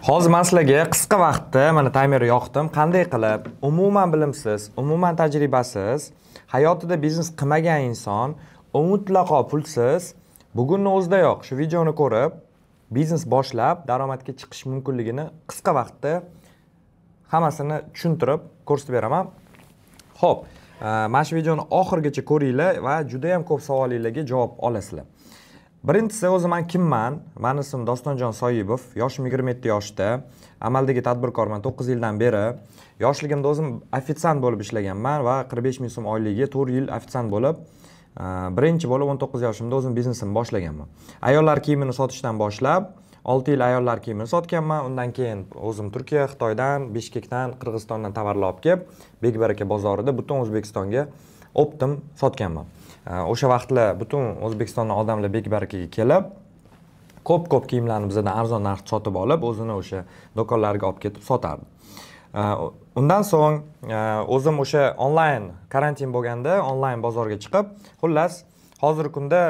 Hozir men sizlarga qisqa vaqtda mana taymerni yoqdim. Qanday qilib umuman bilimsiz, umuman tajribasiz, hayotida biznes qilmagan inson, mutlaqo pulsiz bugunning o'zidayoq shu videoni ko'rib, biznes boshlab daromadga chiqish mumkinligini qisqa vaqtda hammasini tushuntirib ko'rsatib beraman. Xo'p, mana shu videoni oxirigacha ko'ringlar va juda ham ko'p savolingizga javob olasizlar. Birinchisi, o'zi men kimman? Meni ismim Dostonjon Soyibov, yoshim 27 yoshda, amaldagi tadbirkorman 9 yildan beri. Yoshligimda o'zim ofitsiant bo'lib ishlaganman va 45 ming so'm oyligiga 4 yil ofitsiant bo'lib, birinchi bo'lib 19 yoshimda o'zim biznesimni boshlaganman. Ayollar kiyimini sotishdan boshlab 6 yil ayollar kiyimini sotganman. Undan keyin o'zim Turkiya, Xitoydan, Bishkekdan, Qirg'izistondan tovarlar olib kelib, Bekbaraka bozorida butun O'zbekistonga optim sotganman. O'sha vaqtlar butun O'zbekistondan odamlar Bekbarakaga kelib, ko'p kiyimlarni bizdan arzon narxda sotib olib, o'zini o'sha do'konlarga olib ketib sotardi. Undan so'ng o'zim o'sha onlayn karantin bo'lganda onlayn bozorga chiqib, xullas hozirgi kunda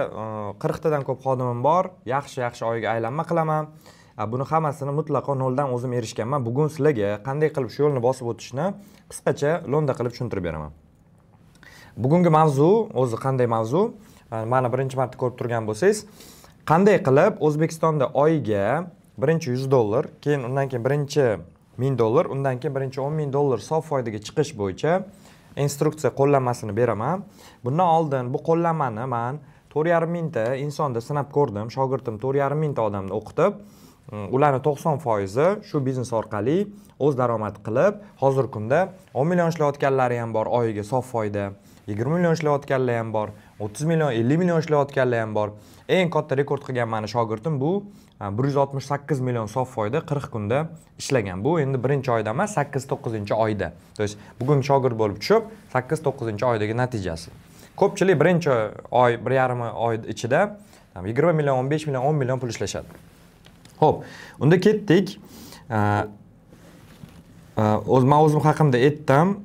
40 tadan ko'p xodimim bor, yaxshi oyiga aylanma qilaman. Buni hammasini mutlaqo noldan o'zim erishganman. Bugun sizlarga qanday qilib shu yo'lni bosib o'tishni qisqacha lo'nda qilib tushuntirib beraman. Bugungi mavzu o'zi qanday mavzu? Mana birinchi marta ko'rib turgan bo'lsangiz, qanday qilib O'zbekistonda oyiga birinchi $100, keyin undan keyin birinchi $1000, undan keyin birinchi $10,000 sof foydaga chiqish bo'yicha instruksiya qo'llanmasini beraman. Bundan oldin bu qo'llanmani men 4,5 mingta insonda sinab ko'rdim. Shogirdim 4,5 mingta odamni o'qitib, ularni 90% shu biznes orqali o'z daromad qilib, hozirgi kunda 10 million ishlayotganlari ham bor oyiga sof foyda, 20 million ishlayotganlar ham bor, 30 million, 50 million ishlayotganlar ham bor. Eng katta rekord qilgan meni shogirdim bu 168 million sof foyda 40 kunda ishlagan. Bu endi birinchi oyda emas, 8-9-oyda. To есть bugun shogird bo'lib tushib, 8-9-oydagi natijasi. Ko'pchilik birinchi oy, 1,5 oy ichida 20 million, 15 million, 10 million pul ishlashadi. Xo'p, unda ketdik. O'zim haqimda aytdim.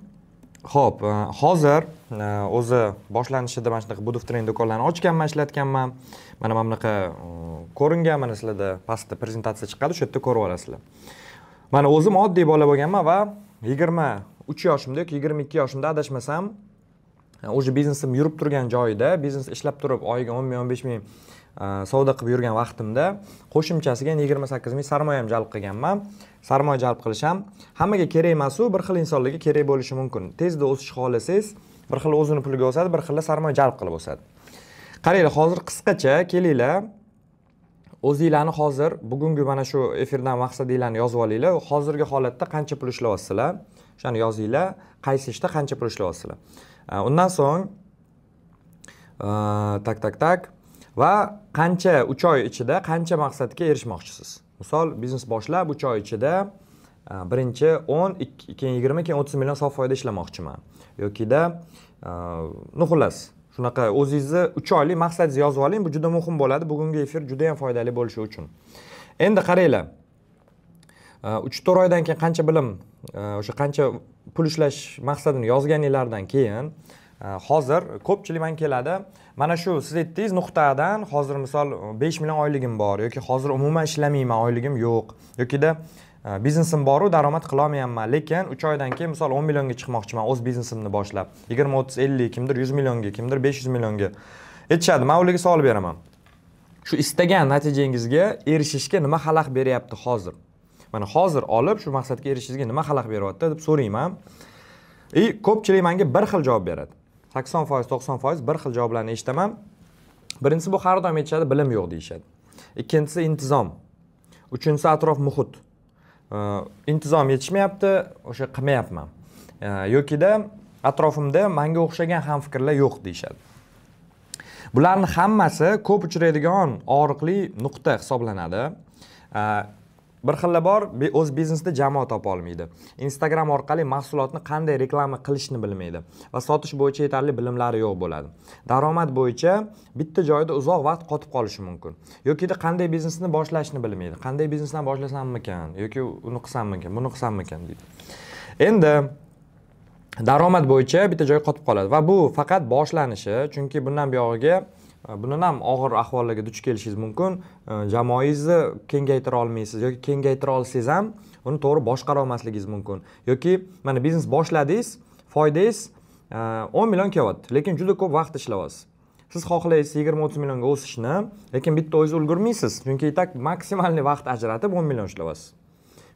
Xo'p, hozir o'zi boshlanishida mana shunaqa Budov Trend do'konlarini ochganman, ishlatganman. Mana bunaqa ko'ringan, mana sizlarda pastda prezentatsiya chiqadi, shu yerda ko'rib olasizlar. Mana o'zim oddiy bola bo'lganman va 23 yoshimda yoki 22 yoshimda adashmasam, o'sha biznesim yurib turgan joyida, biznes ishlab turib oyiga 10 ming, 15 ming savdo qilib yurgan vaqtimda qo'shimchasiga 28 ming sarmoya ham jalb qilganman. Sarmoya jalb qilish ham hammaga kerak emas, u bir xil insonlarga kerak bo'lishi mumkin. Tezda o'sish xohlasangiz, bir xil o'zini puliga o'sadi, bir xil sarmoya jalb qilib o'sadi. Qaranglar, hozir qisqacha kelinglar. O'zingizlarni hozir bugungi mana shu efirdan maqsadinglarni yozib olinglar. Hozirgi holatda qancha pul ishlayapsizlar? O'shani yozinglar. Qaysi ishda qancha pul ishlayapsizlar? Undan so'ng tak va qancha 3 oy ichida qancha maqsadga erishmoqchisiz? Misol, biznes boshlab 3 oy ichida birinchi 10, keyin 20, keyin 30 million sof foyda ishlamoqchiman. Yokida xullas shunaqa o'zingizni 3 oylik maqsadingizni yozib oling. Bu juda muhim bo'ladi. Bugungi efir juda ham foydali bo'lishi uchun. Endi qaranglar. 3-4 oydan keyin qancha bilim, o'sha qancha pul ishlash maqsadini yozganinglardan keyin hozir ko'pchilik men keladi. Mana shu siz aytdingiz nuqtadan hozir misol 5 million oyligim bor yoki hozir umuman ishlamayman, oyligim yo'q yokida biznesim bor, daromad qila olmayapman, lekin 3 oydan keyin misol 10 millionga chiqmoqchiman o'z biznesimni boshlab. 20, 30, 50, kimdir 100 millionga, kimdir 500 millionga aytishadi. Men ularga savol beraman. Shu istagan natijangizga erishishga nima xalaqit beryapti hozir? Mana hozir olib shu maqsadga erishishingizga nima xalaqit beryapti deb so'rayman. Ko'pchilik menga bir xil javob beradi. 80%, 90% bir xil javoblarni eshitaman. Birinchisi bu har doim aytishadi, bilim yo'q deyishadi. Ikkinchisi intizom. Uchinchisi atrof muhit. Intizom yetishmayapti, o'sha qilmayapman. Yokida atrofimda menga o'xshagan ham fikrlar yo'q deyishadi. Bularning hammasi ko'p uchraydigan og'riqli nuqta hisoblanadi. Bir xillar bor, o'z biznesida jamoa topa olmaydi. Instagram orqali mahsulotni qanday reklama qilishni bilmaydi va sotish bo'yicha yetarli bilimlari yo'q bo'ladi. Daromad bo'yicha bitta joyda uzoq vaqt qotib qolishi mumkin. Yokida qanday biznesni boshlashni bilmaydi. Qanday biznesdan boshlasammikan yoki uni qilsammikan, buni qilsammikan deydi. Endi daromad bo'yicha bitta joyga qotib qoladi va bu faqat boshlanishi, chunki bundan buyog'iga bundan ham og'ir ahvollarga duch kelishingiz mumkin. Jamoangizni kengaytira olmaysiz yoki kengaytira olsangiz ham uni to'g'ri boshqara olmasligingiz mumkin. Yoki mana biznes boshladingiz, foydangiz 10 million kelyapti, lekin juda ko'p vaqt ishlayapsiz. Siz xohlaysiz 20-30 millionga o'sishni, lekin bitta o'zingiz ulgurmaysiz. Chunki itak maksimalniy vaqt ajratib 10 million ishlayapsiz.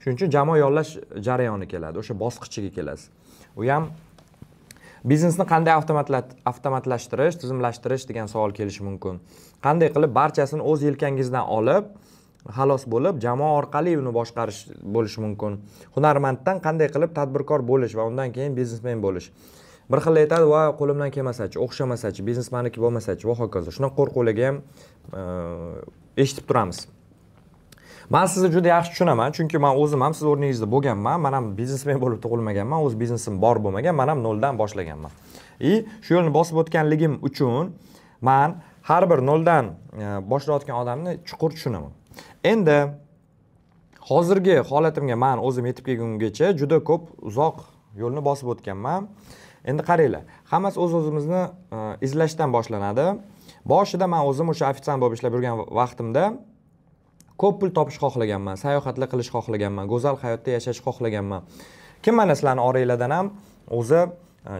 Shuning uchun jamoa yollash jarayoni keladi, o'sha bosqichiga kelasiz. U ham biznesni qanday avtomatlashtirish, tizimlashtirish degan savol kelishi mumkin. Qanday qilib barchasini o'z yelkangizdan olib, xalos bo'lib, jamoa orqali uni boshqarish bo'lishi mumkin. Hunarmanddan qanday qilib tadbirkor bo'lish va undan keyin biznesmen bo'lish. Bir xil aytadi, va qo'limdan kelmasachi, o'xshamasachi, biznesmanniki bo'lmasachi va hokazo. Shunaqa qo'rquvlarga ham eshitib turamiz. Men sizni juda yaxshi tushunaman, chunki men o'zim ham siz o'rningizda bo'lganman. Men ham biznesmen bo'lib tug'ilmaganman, o'z biznesim bor bo'lmagan, men ham noldan boshlaganman. Shu yo'lni bosib o'tganligim uchun men har bir noldan boshlayotgan odamni chuqur tushunaman. Endi hozirgi holatimga men o'zim yetib kelgungacha juda ko'p uzoq yo'lni bosib o'tganman. Endi qaranglar, hammasi o'z-o'zimizni izlashdan boshlanadi. Boshida men o'zim o'sha ofitsiant bo'lib ishlab yurgan vaqtimda ko'p pul topish xohlaganman, sayohatlar qilish xohlaganman, go'zal hayotda yashash xohlaganman. Kim mana sizlarning oranglardan ham o'zi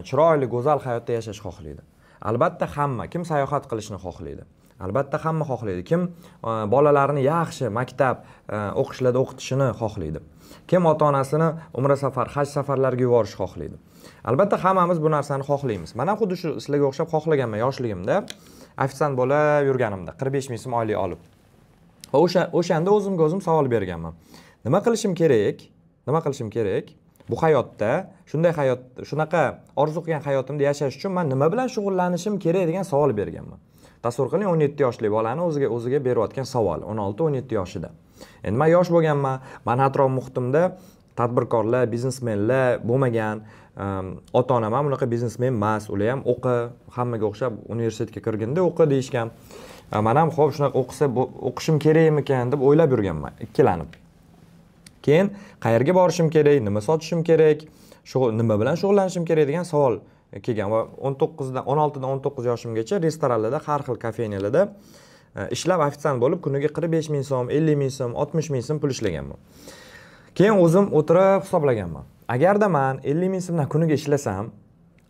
chiroyli, go'zal hayotda yashash xohlaydi? Albatta hamma. Kim sayohat qilishni xohlaydi? Albatta hamma xohlaydi. Kim bolalarini yaxshi maktab o'qishlarda o'qitishini xohlaydi? Kim ota-onasini umra safar, haj safarlariga yuborishni xohlaydi? Albatta hammamiz bu narsani xohlaymiz. Men ham xuddi shu sizlarga o'xshab xohlaganman yoshligimda, ofitsiant bo'lib yurganimda 45 ming so'm oylik olib. Va o'shanda o'zimga o'zim savol berganman. Nima qilishim kerak? Nima qilishim kerak? Bu hayotda, shunday hayot, shunaqa orzu qilgan hayotimda yashash uchun men nima bilan shug'ullanishim kerak degan savol berganman. Tasavvur qiling, 17 yoshli bolani o'ziga berayotgan savol, 16-17 yoshida. Endi men yosh bo'lganman, men atrof muhitimda tadbirkorlar, biznesmenlar bo'lmagan, ota-onam ham unaqa biznesmen emas, ular ham hammaga o'xshab universitetga kirganda o'qi deyishgan. Men ham xo'p shunaqa o'qishim kerakmikan deb o'ylab yurganman, ikkilanib. Keyin qayerga borishim kerak, nima sotishim kerak, nima bilan shug'ullanishim kerak degan savol kelgan va 16dan 19 yoshimgacha restoranlarda, har xil kafenelarda ishlab ofitsiant bo'lib kuniga 45 ming so'm, 50 ming so'm, 60 ming so'm pul ishlaganman. Keyin o'zim o'tirib hisoblaganman. Agarda men 50 ming so'mdan kuniga ishlasam,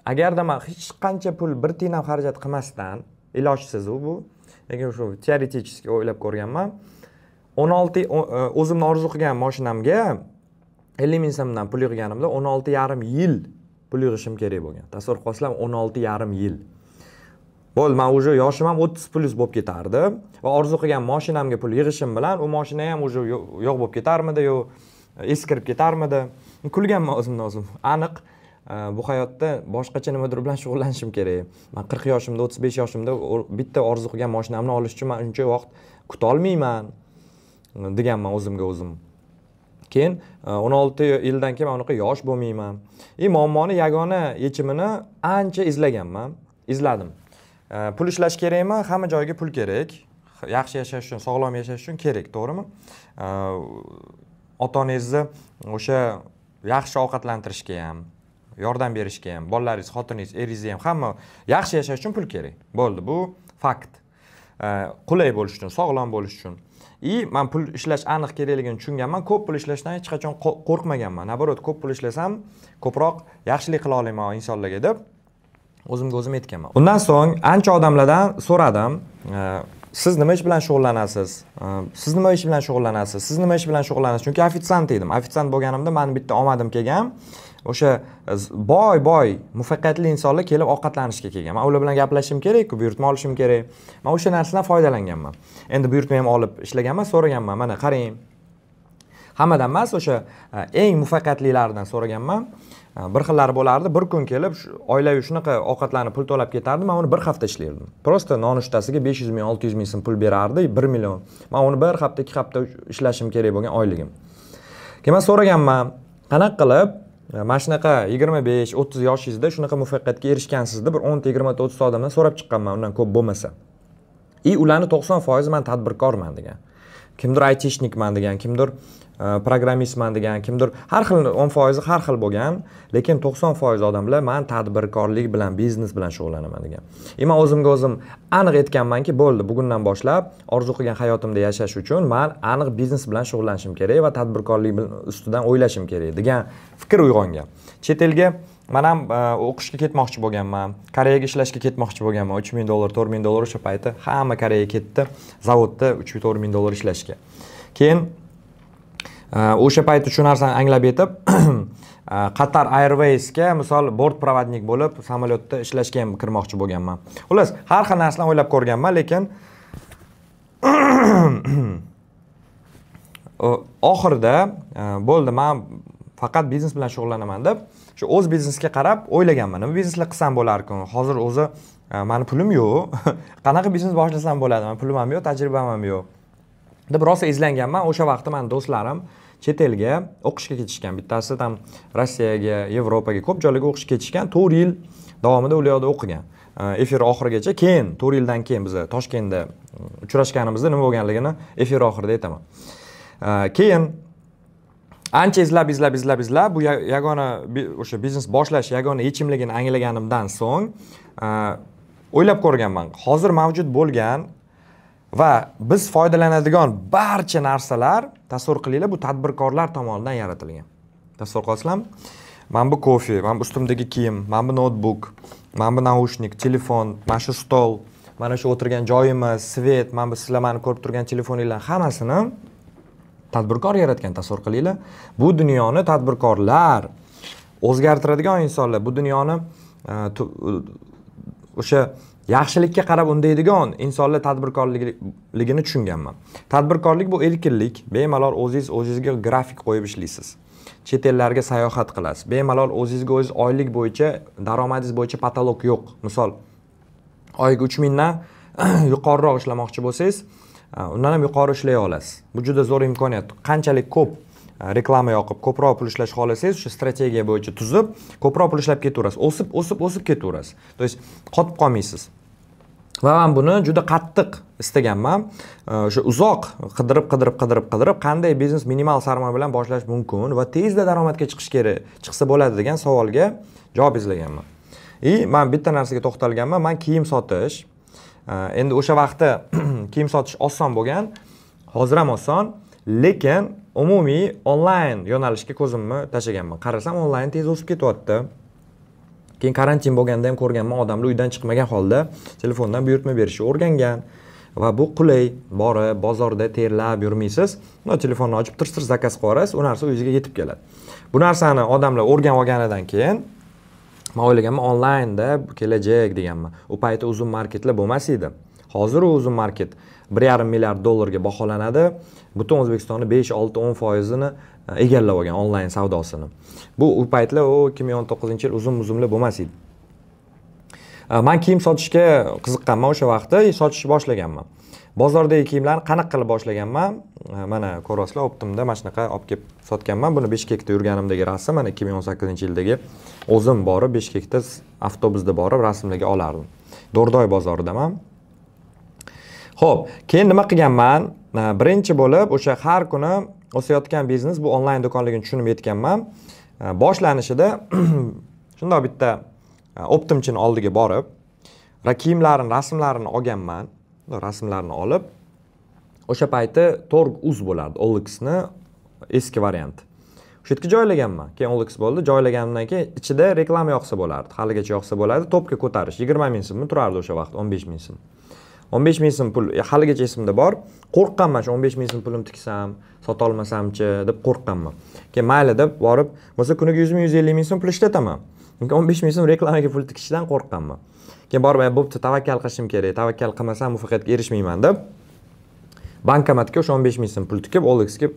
agarda men hech qancha pul bir tiyin ham xarajat qilmasdan, ilojsiz bu, lekin shu teoretik o'ylab ko'rganman. 16 o'zimni orzu qilgan mashinamga 50 ming so'mdan pul yig'ganimda 16,5 yil pul yig'ishim kerak bo'lgan. Tasavvur qilsam 16,5 yil. Bo'ldi, men уже yoshim ham 30 plus bo'lib ketardi va orzu qilgan mashinamga pul yig'ishim bilan u mashina ham уже yo'q bo'lib ketarmidi, yo eskirib ketarmidi. Kulganman o'zimdan o'zim. Aniq bu hayotda boshqacha nimadir bilan shug'ullanishim kerak. Men 40 yoshimda, 35 yoshimda bitta orzu qilgan mashinamni olish uchun men uncha vaqt kuta olmayman deganman o'zimga o'zim. Keyin 16 yildan keyin men unaqa yosh bo'lmayman. Muammoni yagona yechimini ancha izladim. Pul ishlash kerakmi? Hamma joyga pul kerak. Yaxshi yashash uchun, sog'lom yashash uchun kerak, to'g'rimi? Ota-onangizni o'sha yaxshi ovqatlantirishga ham, yordam berishga ham, bolalaringiz, xotiningiz, eringiz ham hamma yaxshi yashash uchun pul kerak. Bo'ldi, bu fakt. Qulay bo'lish uchun, sog'lom bo'lish uchun. Men pul ishlash aniq kerakligini tushunganman. Ko'p pul ishlashdan hech qachon qo'rqmaganman. Naborot, ko'p pul ishlasam, ko'proq yaxshilik qila olaman insonlarga deb o'zimga o'zim aytganman. Undan so'ng ancha odamlardan so'radim, siz nima ish bilan shug'ullanasiz? Siz nima ish bilan shug'ullanasiz? Siz nima ish bilan shug'ullanasiz? Chunki ofitsiant edim. Ofitsiant bo'lganimda men bitta omadim kelgan. O'sha boy muvaffaqiyatli insonlar kelib ovqatlanishga kelgan. Men ular bilan gaplashishim kerak, buyurtma olishim kerak. Men o'sha narsadan foydalanganman. Endi buyurtma ham olib ishlaganman, so'raganman. Mana qarang. Hammadan emas, o'sha eng muvaffaqiyatlilardan so'raganman. Bir xillari bo'lardi. Bir kun kelib oilaviy shunaqa ovqatlarni pul to'lab ketardi. Men uni bir hafta ishlardim. Prosta nonuchtasiga 500 ming, 600 ming so'm pul berardi, 1 million. Men uni bir hafta, 2 hafta ishlashim kerak bo'lgan oyligim. Keyin men so'raganman, qanaqa qilib mana shunaqa 25, 30 yoshingizda shunaqa muvaffaqiyatga erishgansiz deb bir 10 ta, 20 ta, 30 ta odamdan so'rab chiqqanman, undan ko'p bo'lmasa. Ularning 90% men tadbirkorman degan. Kimdir aytishnikman degan, kimdir programmistman degan, kimdir har xil 10% har xil bo'lgan, lekin 90% odamlar men tadbirkorlik bilan, biznes bilan shug'ullanaman degan. Men o'zimga o'zim aniq aytganmanki, bo'ldi, bugundan boshlab orzu qilgan hayotimda yashash uchun men aniq biznes bilan shug'ullanishim kerak va tadbirkorlik ustidan o'ylashim kerak degan fikr uyg'ongan. Chet elga men ham o'qishga ketmoqchi bo'lganman, Koreyaga ishlashga ketmoqchi bo'lganman. $3000, $4000 o'sha payti hamma Koreyaga ketdi, zavodda $3-4 ishlashga. Keyin o'sha payti shu narsani anglab yetib Qatar Airwaysga misol bort provodnik bo'lib samolyotda ishlashga ham kirmoqchi bo'lganman. Xullas, har xil narsalarni o'ylab ko'rganman, lekin oxirida bo'ldi, men faqat biznes bilan shug'ullanaman deb shu o'z biznesga qarab o'ylaganman. Nima bizneslar qilsam bo'lar-ku? Hozir o'zi meni pulim yo'q. Qanaqa biznes boshlasam bo'ladi? Men pulim ham yo'q, tajribam ham yo'q. deb rosa izlanganman. O'sha vaqtda men do'stlarim chet elga o'qishga ketishgan. Bittasi ham Rossiyaga, Yevropaga ko'p joylarga o'qishga ketishgan. 4 yil davomida u yerda o'qigan. Efir oxirigacha, keyin 4 yildan keyin biz Toshkentda uchrashganimizda nima bo'lganligini efir oxirida aytaman. Keyin ancha izlab bu yagona o'sha biznes boshlash yagona yechimligini anglaganimdan so'ng o'ylab ko'rganman. Hozir mavjud bo'lgan va biz foydalanadigan barcha narsalar, tasavvur qilinglar, bu tadbirkorlar tomonidan yaratilgan. Tasavvur qilsam, mana bu kofe, mana bu ustimdagi kiyim, mana bu notebook, mana bu naushnik, telefon, mana shu stol, mana shu o'tirgan joyimiz, svet, mana bu sizlar meni ko'rib turgan telefoninglar hammasini tadbirkor yaratgan. Tasavvur qilinglar. Bu dunyoni tadbirkorlar o'zgartiradigan insonlar, bu dunyoni o'sha yaxshilikka qarab undaydigan insonlar tadbirkorligini tushunganman. Tadbirkorlik bu erkinlik. Bemalol o'zingizga grafik qo'yib ishlaysiz. Chet ellarga sayohat qilasiz. Bemalol o'zingizga o'z oylik bo'yicha, daromadingiz bo'yicha patolog yo'q. Misol, oyiga 3000 dan yuqoriroq ishlamoqchi bo'lsangiz, undan ham yuqori ishlay olasiz. Bu juda zo'r imkoniyat. Qanchalik ko'p reklama yoqib, ko'proq pul ishlash xohlasangiz, shu strategiya bo'yicha tuzib, ko'proq pul ishlab ketaverasiz. O'sib ketaverasiz. To есть qotib qolmaysiz. Va men buni juda qattiq istaganman. O'sha uzoq qidirib qanday biznes minimal sarmoya bilan boshlash mumkin va tezda daromadga chiqsa bo'ladi degan savolga javob izlaganman. Men bitta narsaga to'xtalganman. Men kiyim sotish. Endi o'sha vaqtda kiyim sotish oson bo'lgan, hozir ham oson, lekin umumiy onlayn yo'nalishga ko'zimni tashlaganman. Qarasam onlayn tez o'sib ketyapti. Keyin karantin bo'lganda ham ko'rganman, odamlar uydan chiqmagan holda telefondan buyurtma berishni o'rgangan va bu qulay. Borib bozorda terlab yurmaysiz. Telefonni ochib tir zakaz qilib yuborasiz, u narsa uyingizga yetib keladi. Bu narsani odamlar o'rganib olganidan keyin men o'ylaganman, onlaynda kelajak deganman. U paytda uzun marketlar bo'lmas edi. Hozir uzun market $1,5 milliard baholanadi. Butun O'zbekistonning 5-6-10% egallab olgan onlayn savdosini. Bu u paytlar 2019-yil uzun-muzumlar bo'lmas edi. Men kiyim sotishga qiziqqanman o'sha vaqtda, sotishni boshlaganman. Bozordagi kiyimlarni qanaqa qilib boshlaganman? Mana ko'rasizlar, Optimda mana shunaqa olib kelib sotganman. Buni Bishkekda yurganimdagi rasm, mana 2018-yildagi o'zim borib Bishkekda avtobusda borib rasmlarga olardim. Do'rdoy bozoridaman. Xo'p, keyin nima qilganman? Birinchi bo'lib o'sha har kuni o'sayotgan biznes bu onlayn do'konligini tushunib yetganman. Boshlanishida shunday bitta Optimchining oldiga borib, rasmlarini olganman. Rasmlarni olib, o'sha payti Torg.uz bo'lardi, OLX-ni eski varianti. O'sha yerga joylaganman. Keyin OLX bo'ldi, joylaganimdan keyin ichida reklama yoqsa bo'lardi. Haligacha yoqsa bo'ladi, topga ko'tarish 20 ming so'mmi turardi o'sha vaqt, 15 ming so'm. 15 ming so'm pul haligacha esimda bor. Qo'rqqanman, shu 15 ming so'm pulim tiksam, sota olmasamchi deb qo'rqqanman. Keyin mayli deb borib, bo'lsa kuniga 100 ming, 150 ming so'm pul ishlataman. 15 ming so'm reklamaga pul tikishdan qo'rqqanman. Keyin borib, bo'pti, tavakkal qilishim kerak. Tavakkal qilmasam muvaffaqiyatga erishmayman deb bankomatga o'sha 15 ming so'm pul tikib, OLX-ga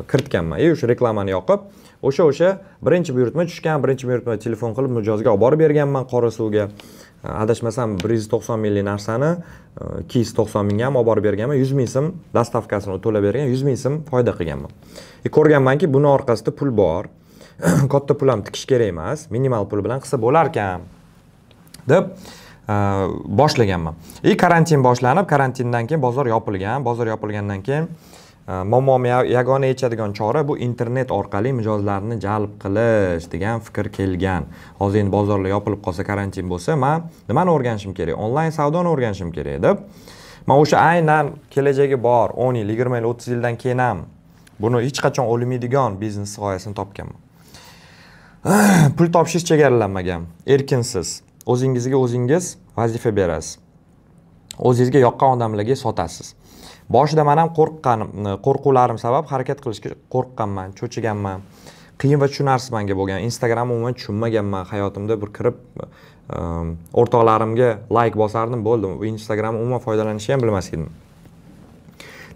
kiritganman. O'sha reklamani yoqib, o'sha birinchi buyurtma tushgan, birinchi buyurtma telefon qilib mijozga olib borib berganman Qorasuvga. Adashmasam 190 minglik narsani 290 mingga ham olib borib berganman. 100 ming so'm dastavkasini to'lab bergan, 100 ming so'm foyda qilganman. Ko'rganmanki, buni orqasida pul bor. Katta pul ham tikish kerak emas, minimal pul bilan qilsa bo'lar ekan deb boshlaganman. Karantin boshlanib, karantindan keyin bozor yopilgan. Bozor yopilgandan keyin muammom yagona yechadigan chora bu internet orqali mijozlarni jalb qilish degan fikr kelgan. Hozir endi bozorlar yopilib qolsa, karantin bo'lsa, men nimani o'rganishim kerak? Onlayn savdoni o'rganishim kerak deb. Men o'sha aynan kelajagi bor 10 yil, 20 yil, 30 yildan keyin ham buni hech qachon o'lmaydigan biznes g'oyasini topganman. Pul topishingiz chegaralanmagan, erkinsiz. O'zingizga o'zingiz vazifa berasiz. O'zingizga yoqqan odamlarga sotasiz. Boshida men ham qo'rquvlarim sabab harakat qilishga qo'rqqanman, cho'chiganman. Qiyin va tushunarsiz menga bo'lgan. Instagram umuman tushunmaganman. Hayotimda bir kirib o'rtoqlarimga like bosardim, bo'ldi. Instagram umuman foydalanishni ham bilmas edim.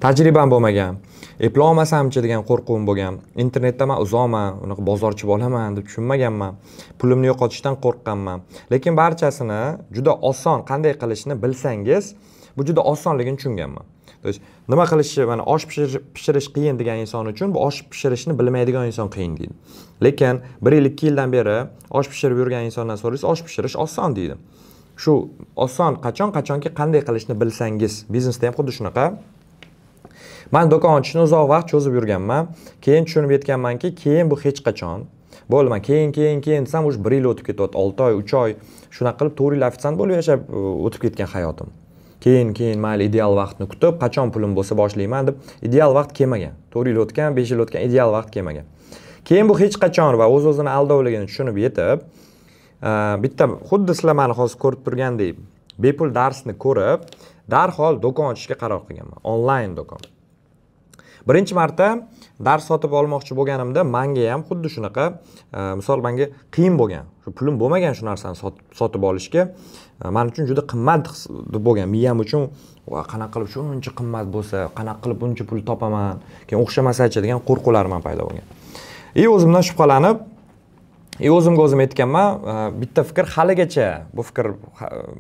Tajribam bo'lmagan. Eplolmasamchi degan qo'rquvim bo'lgan. Internetda men uzoqman, unaqa bozorchi bo'laman deb tushunmaganman. Pulimni yo'qotishdan qo'rqqanman. Lekin barchasini juda oson qanday qilishni bilsangiz, bu juda osonligini tushunganman. To есть nima qilishi, mana osh pishirish qiyin degan inson uchun bu osh pishirishni bilmaydigan inson qiyin deydi. Lekin 1 yil 2 yildan beri osh pishirib yurgan insondan so'raysiz, osh pishirish oson deydi. Shu oson qachonki qanday qilishni bilsangiz, biznesda ham xuddi shunaqa. Men do'kon ochishni uzoq vaqt cho'zib yurganman. Keyin tushunib yetganmanki, keyin bu hech qachon. Bo'ldi, men keyin desam, o'sha 1 yil o'tib ketyapti, 6 oy, 3 oy. Shunaqa qilib 4 yil ofitsiant bo'lib yashab o'tib ketgan hayotim. Keyin mayli ideal vaqtni kutib, qachon pulim bo'lsa boshlayman deb ideal vaqt kelmagan. 4 yil o'tgan, 5 yil o'tgan, ideal vaqt kelmagan. Keyin bu hech qachon va o'z-o'zini aldovligini tushunib yetib, bitta xuddi sizlar meni hozir ko'rib turgandek, bepul darsni ko'rib, darhol do'kon ochishga qaror qilganman. Onlayn do'kon. Birinchi marta dars sotib olmoqchi bo'lganimda menga ham xuddi shunaqa, misol menga qiyin bo'lgan. Shu pulim bo'lmagan shu narsani sotib olishga. Men uchun juda qimmat bo'lgan. Miyam uchun qanaqa qilib shuncha qimmat bo'lsa, qanaqa qilib buncha pul topaman, keyin o'xshamasa-chi degan qo'rquvlarim ham paydo bo'lgan. O'zimdan shubhalanib, o'zimga o'zim aytganman, bitta fikr haligacha bu fikr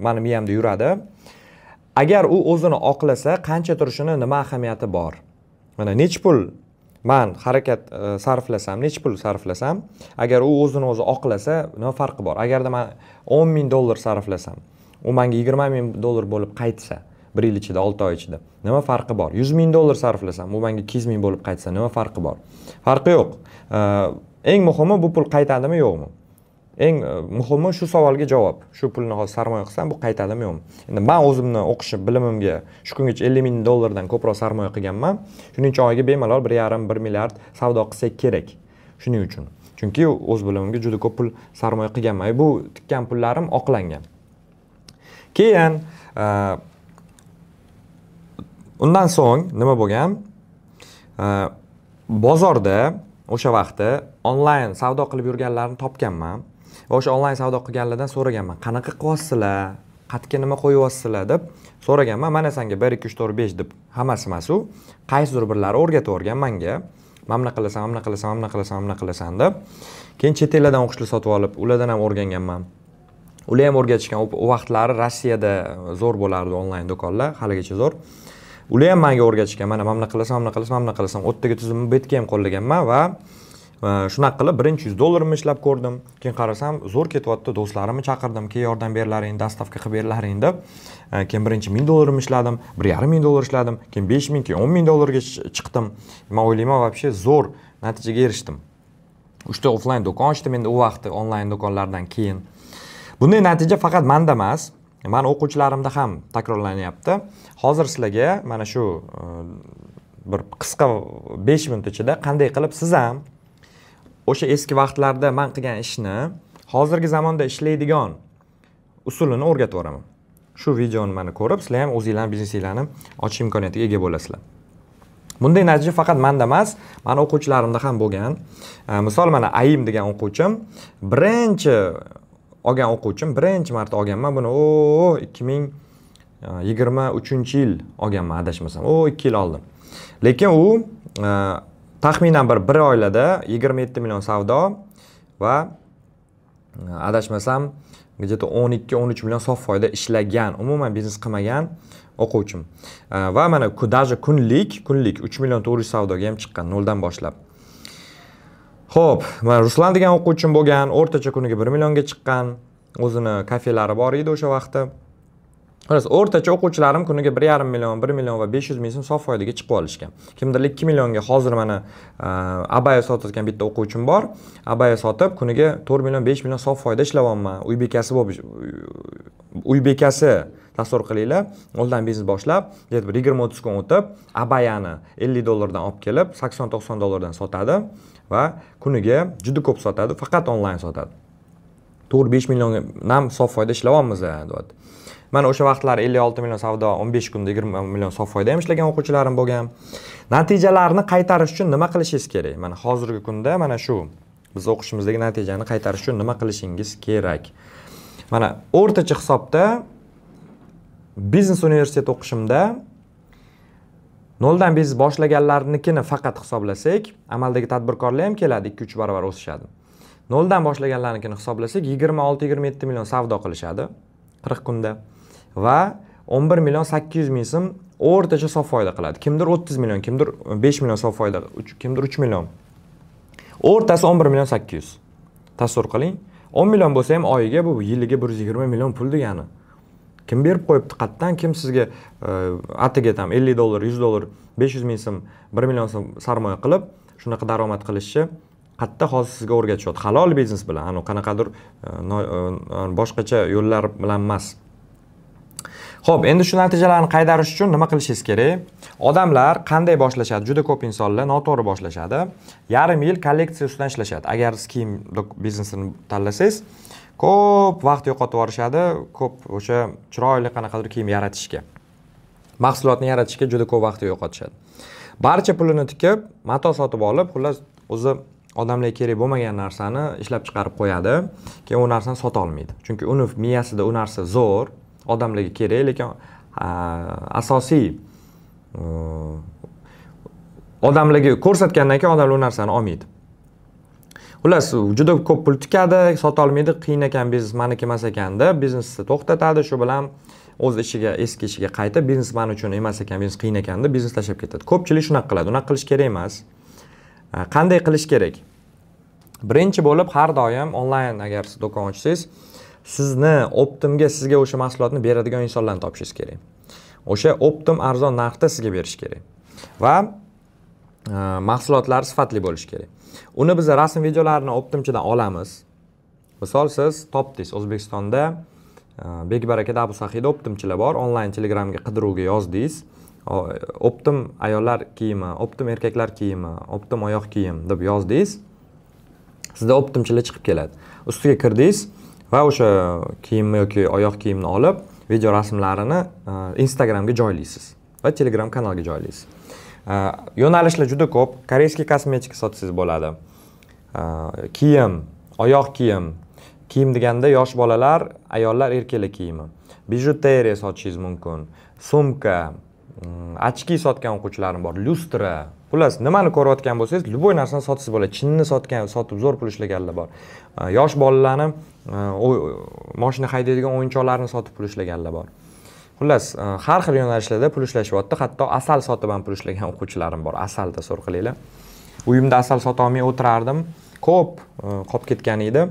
meni miyamda yuradi. Agar u o'zini oqlasa, qancha turishini nima ahamiyati bor? Mana necha pul men harakat sarflasam, necha pul sarflasam, agar u o'zini o'zi oqlasa, nima farqi bor? Agarda men $10,000 sarflasam, u menga $20,000 bo'lib qaytsa, 1 yil ichida, 6 oy ichida, nima farqi bor? $100,000 sarflasam, u menga 200,000 bo'lib qaytsa, nima farqi bor? Farqi yo'q. Eng muhimi bu pul qaytadimi, yo'qmi? Eng muhimi shu savolga javob. Shu pulni hozir sarmoya qilsam, bu qaytadimi, yo'qmi? Endi men o'zimni o'qishim, bilimimga shu kungacha $50,000 dan ko'proq sarmoya qilganman. Shuning uchun oyga bemalol 1,5-1 milliard savdo qilsak kerak. Shuning uchun. Chunki o'z bilimimga juda ko'p pul sarmoya qilganman. Bu tikkan pullarim oqlangan. Keyin undan so'ng nima bo'lgan? Bozorda o'sha vaqtda onlayn savdo qilib yurganlarni topganman. O'sha onlayn savdo qilganlardan so'raganman, qanaqa qilyapsizlar, qatga nima qo'yyapsizlar deb so'raganman. Mana senga 1 2 3 4 5 deb hammasi emas u, qaysidir birlari o'rgatib o'rgan menga. Mana qilasan deb. Keyin chet ellardan o'qishlar sotib olib, ulardan ham o'rganganman. Ular ham o'rgatishgan. U vaqtlari Rossiyada zo'r bo'lardi onlayn do'konlar, haligacha zo'r. Ular ham menga o'rgatishgan. Mana qilasan. O'tdagi tizimni bu yerga ham qo'llaganman va shunaqa qilib birinchi $100 ishlab ko'rdim. Keyin qarasam, zo'r ketyapti, do'stlarimni chaqirdim, "Keyin yordam berlaring, dastavka qilib berlaring" deb. Keyin birinchi $1,000 ishladim, $1,500 ishladim, keyin $5,000, keyin $10,000 ga chiqdim. Men o'ylayman, вообще zo'r natijaga erishdim. 3 ta offlayn do'kon ochdim endi u vaqtda onlayn do'konlardan keyin. Bunday natija faqat menda emas, meni o'quvchilarimda ham takrorlanyapti. Hozir sizlarga mana shu bir qisqa 5 minut ichida qanday qilib siz ham o'sha eski vaqtlarda men qilgan ishni hozirgi zamonda ishlaydigan usulini o'rgatib boraman. Shu videoni mana ko'rib, sizlar ham o'zingizlarning biznesinglarni ochish imkoniyatiga ega bo'lasizlar. Bunday natija faqat menda emas, meni o'quvchilarimda ham bo'lgan. Misol mana Ayim degan o'quvchim, birinchi marta olganman buni. 2023-yil olganman adashmasam. 2 yil oldin. Lekin u taxminan bir oylarda 27 million savdo va adashmasam где-то 12-13 million sof foyda ishlagan, umuman biznes qilmagan o'quvchim. Va mana даже kunlik 3 million 400 savdoga ham chiqqan, noldan boshlab. Xo'p, mana Ruslan degan o'quvchim bo'lgan, o'rtacha kuniga 1 millionga chiqqan. O'zini kafelari bor edi o'sha vaqtda. Xo'ras, o'rtacha o'quvchilarim kuniga 1,5 million, 1 million va 500 ming so'm sof foydaga chiqib olishgan. Kimdir 2 millionga hozir mana abaya sotayotgan bitta o'quvchim bor. Abaya sotib kuniga 4 million, 5 million sof foyda ishlayapman. Uy bekasi bo'lib, uy bekasi tasavvur qilinglar. Oldin biznes boshlab, 20-30 kun o'tib, abayani $50 olib kelib, 80-90 dollardan sotadi va kuniga juda ko'p sotadi, faqat onlayn sotadi. 4-5 millionga ham sof foyda ishlayapmiz, deyapti. Mana o'sha vaqtlar 56 million savdo, 15 kunda 20 million sof foyda ham ishlagan o'quvchilarim bo'lgan. Natijalarni qaytarish uchun nima qilishingiz kerak? Mana hozirgi kunda mana shu biz o'qishimizdagi natijani qaytarish uchun nima qilishingiz kerak? Mana o'rtacha hisobda biznes universitet o'qishimda noldan biznes boshlaganlarnikini faqat hisoblasak, amaldagi tadbirkorlar ham keladi, 2-3 barobar o'sishadi. Noldan boshlaganlarnikini hisoblasak, 26-27 million savdo qilishadi 40 kunda va 11 million 800 ming so'm o'rtacha sof foyda qiladi. Kimdir 30 million, kimdir 5 million sof foyda, kimdir 3 million. O'rtasi 11 million 800. Tasavvur qiling. 10 million bo'lsa ham oyiga bu yiliga 120 million pul degani. Kim berib qo'yibdi qatdan, kim sizga atiga ham $50, $100, 500 ming so'm, 1 million so'm sarmoya qilib, shunaqa daromad qilishni qatta hozir sizga o'rgatishyapti. Halol biznes bilan, ana qanaqadir boshqacha yo'llar bilan emas. Xo'p, endi shu natijalarni qaydarish uchun nima qilishingiz kerak? Odamlar qanday boshlashadi? Juda ko'p insonlar noto'g'ri boshlashadi. Yarim yil kolleksiya ustidan ishlashadi. Agar siz kiyim biznesini tanlasangiz, ko'p vaqt yo'qotib yuborishadi, ko'p o'sha chiroyli qanaqadir kiyim yaratishga. Mahsulotni yaratishga juda ko'p vaqt yo'qotishadi. Barcha pulini tikib, mato sotib olib, xullas o'zi odamlarga kerak bo'lmagan narsani ishlab chiqarib qo'yadi, keyin u narsani sota olmaydi. Chunki uni miyasida u narsa zo'r, odamlarga kerak, lekin asosiy odamlarga ko'rsatgandan keyin odamlar u narsani olmaydi. Xullas, juda ko'p pul tikadi, sota olmaydi, qiyin ekan biznes, meniki emas ekan deb biznesni to'xtatadi, shu bilan o'z ishiga, eski ishiga qaytib, biznes men uchun emas ekan, biznes qiyin ekan deb biznes tashlab ketadi. Ko'pchilik shunaqa qiladi. Unaqa qilish kerak emas. Qanday qilish kerak? Birinchi bo'lib, har doim onlayn agar siz do'kon ochsangiz, sizni Optimga sizga o'sha mahsulotni beradigan insonlarni topishingiz kerak. O'sha Optim arzon narxda sizga berish kerak. Va mahsulotlar sifatli bo'lishi kerak. Uni biz rasm videolarini Optimchidan olamiz. Misol siz topdingiz, O'zbekistonda Bekbarakada Abu Sahida Optimchilar bor, onlayn Telegramga qidiruvga yozdingiz. Optim ayollar kiyimi, Optim erkaklar kiyimi, Optim oyoq kiyim deb yozdingiz. Sizda Optimchilar chiqib keladi. Ustiga kirdingiz va o'sha kiyimni yoki oyoq kiyimni olib, video rasmlarini Instagramga joylaysiz va Telegram kanalga joylaysiz. Yo'nalishlar juda ko'p. Koreyskiy kosmetika sotsangiz bo'ladi. Kiyim, oyoq kiyim, kiyim deganda yosh bolalar, ayollar erkaklar kiyimi. Bijuteriya sotishingiz mumkin. Sumka, ochki sotgan o'quvchilarim bor, lustra. Xullas, nimani ko'rayotgan bo'lsangiz, любой narsani sotsangiz bo'ladi. Chinni sotib zo'r pul ishlaganlar bor. Yosh bolalarni mashina haydaydigan o'yinchoqlarni sotib pul ishlaganlar bor. Xullas, har xil yo'nalishlarda pul ishlashyapti. Hatto asal sotib ham pul ishlagan o'quvchilarim bor. Asal tasavvur qilinglar. Uyimda asal sota olmay o'tirardim. Ko'p qolib ketgan edi.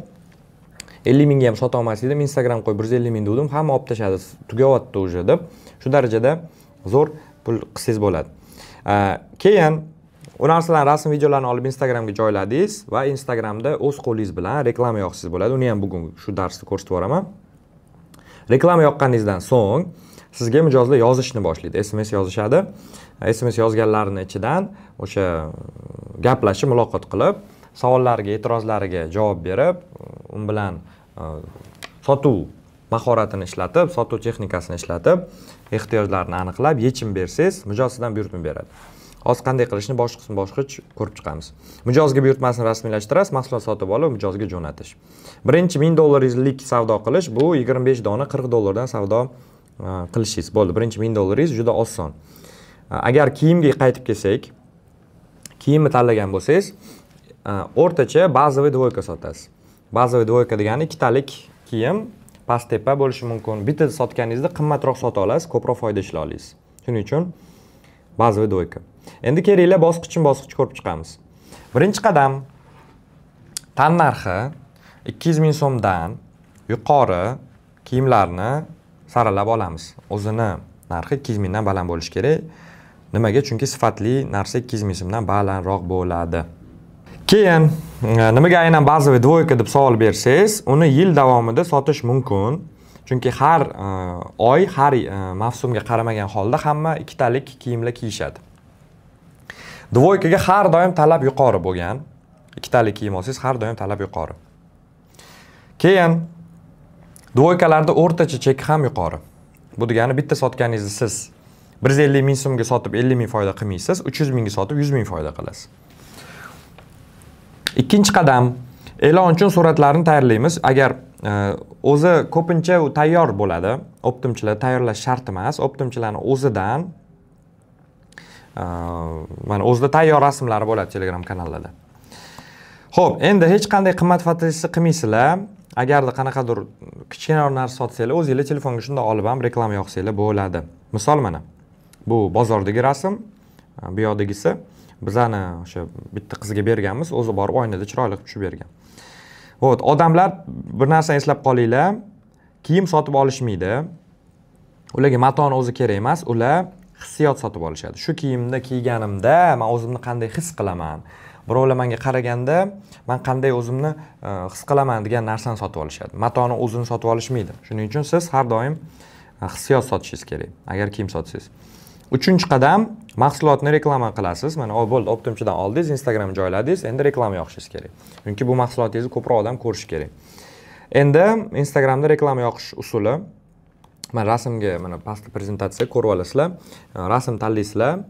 50 mingga ham sota olmas edim. Instagram qo'yib 150 ming dedim. Hamma olib tashladi. Tugayapti уже deb. Shu darajada zo'r pul qilsangiz bo'ladi. Keyin u narsalarning rasm videolarini olib Instagramga joyladingiz va Instagramda o'z qo'lingiz bilan reklama yoqsangiz bo'ladi. Uni ham bugun shu darsda ko'rsatib boraman. Reklama yoqqaningizdan so'ng sizga mijozlar yozishni boshlaydi. SMS yozishadi. SMS yozganlarning ichidan o'sha gaplashib, muloqot qilib, savollariga, e'tirozlariga javob berib, u bilan sotuv mahoratini ishlatib, sotuv texnikasini ishlatib, ehtiyojlarini aniqlab, yechim bersangiz, mijoz sizdan buyurtma beradi. Hozir qanday qilishni bosqichma-bosqich ko'rib chiqamiz. Mijozga buyurtmasini rasmiylashtirasiz, mahsulot sotib olib, mijozga jo'natish. Birinchi $1000lik savdo qilish, bu 25 dona $40 savdo qilishingiz bo'ldi. Birinchi $1000 juda oson. Agar kiyimga qaytib kelsak, kiyimni tanlagan bo'lsangiz, o'rtacha bazaviy dvoyka sotasiz. Bazaviy dvoyka degani ikkitalik kiyim, past-tepa bo'lishi mumkin. Bitta sotganingizda qimmatroq sota olasiz, ko'proq foyda ishlay olasiz. Shuning uchun bazaviy dvoyka. Endi kelinglar bosqichma-bosqich ko'rib chiqamiz. Birinchi qadam tan narxi 200 ming so'mdan yuqori kiyimlarni saralab olamiz. O'zini narxi 200 mingdan baland bo'lishi kerak. Nimaga? Chunki sifatli narsa 200 ming so'mdan balandroq bo'ladi. Keyin nimaga aynan bazaviy dvoyka deb savol bersangiz, uni yil davomida sotish mumkin. Chunki har oy, har mavsumga qaramagan holda hamma ikkitalik kiyimlar kiyishadi. Dvoykaga har doim talab yuqori bo'lgan. Ikkitalik kiyim olsangiz har doim talab yuqori. Keyin dvoykalarda o'rtacha cheki ham yuqori. Bu degani bitta sotganingizni siz 150 ming so'mga sotib 50 ming foyda qilmaysiz, 300 mingga sotib 100 ming foyda qilasiz. Ikkinchi qadam, e'lon uchun suratlarni tayyorlaymiz. Agar o'zi ko'pincha u tayyor bo'ladi. Optimchilar tayyorlash shart emas. Optimchilarning o'zidan mana o'zida tayyor rasmlari bo'ladi Telegram kanallarda. Xo'p, endi hech qanday qimmat fotografiya qilmaysizlar. Agarda qanaqadir kichkinaroq narsa sotsanglar, o'zingizlar telefonga shunday olib ham reklama yoqsanglar bo'ladi. Misol mana bu bozordagi rasm, bu yoqdagisi bizani o'sha bitta qizga berganmiz, o'zi borib oynada chiroyli qilib tushib bergan. Xo'p, odamlar bir narsani eslab qolinglar, kiyim sotib olishmaydi. Ularga matoni o'zi kerak emas, ular hissiyot sotib olishadi. Shu kiyimni kiyganimda men o'zimni qanday his qilaman? Birovlar menga qaraganda men qanday o'zimni his qilaman degan narsani sotib olishadi. Matoni o'zini sotib olishmaydi. Shuning uchun siz har doim hissiyot sotishingiz kerak, agar kiyim sotsangiz. Uchinchi qadam, mahsulotni reklama qilasiz. Mana bo'ldi, Optimchidan oldingiz, Instagram joyladingiz, endi reklama yoqishingiz kerak. Chunki bu mahsulotingizni ko'proq odam ko'rishi kerak. Endi Instagramda reklama yoqish usuli. Mana rasmga, mana pastda prezentatsiya ko'rib olasizlar. Rasm tanlaysizlar.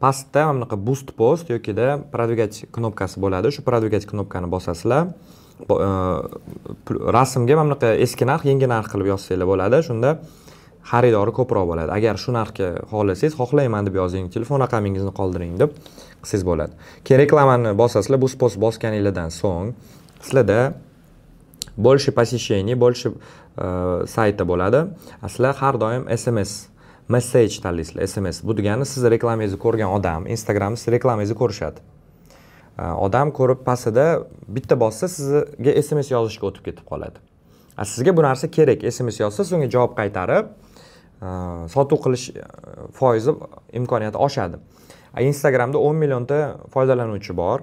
Pastda mana bunaqa boost post yokida продвигать knopkasi bo'ladi. Shu продвигать knopkani bosasizlar. Rasmga mana bunaqa eski narx, yangi narx qilib yozsanglar bo'ladi. Shunda xaridori ko'proq bo'ladi. Agar shu narxga xohlasangiz, xohlayman deb yozing, telefon raqamingizni qoldiring deb qilsangiz bo'ladi. Keyin reklamani bosasizlar, bu post bosganingizdan so'ng sizlarda больше посещений, больше saytda bo'ladi. Sizlar har doim SMS, message tanlaysizlar, SMS. Bu degani siz reklamangizni ko'rgan odam, Instagramda siz reklamangizni ko'rishadi. Odam ko'rib pastida bitta bossa sizga SMS yozishga o'tib ketib qoladi. Sizga bu narsa kerak, SMS yozsa, so'nga javob qaytarib sotuv qilish foizi imkoniyati oshadi. Instagramda 10 millionta foydalanuvchi bor.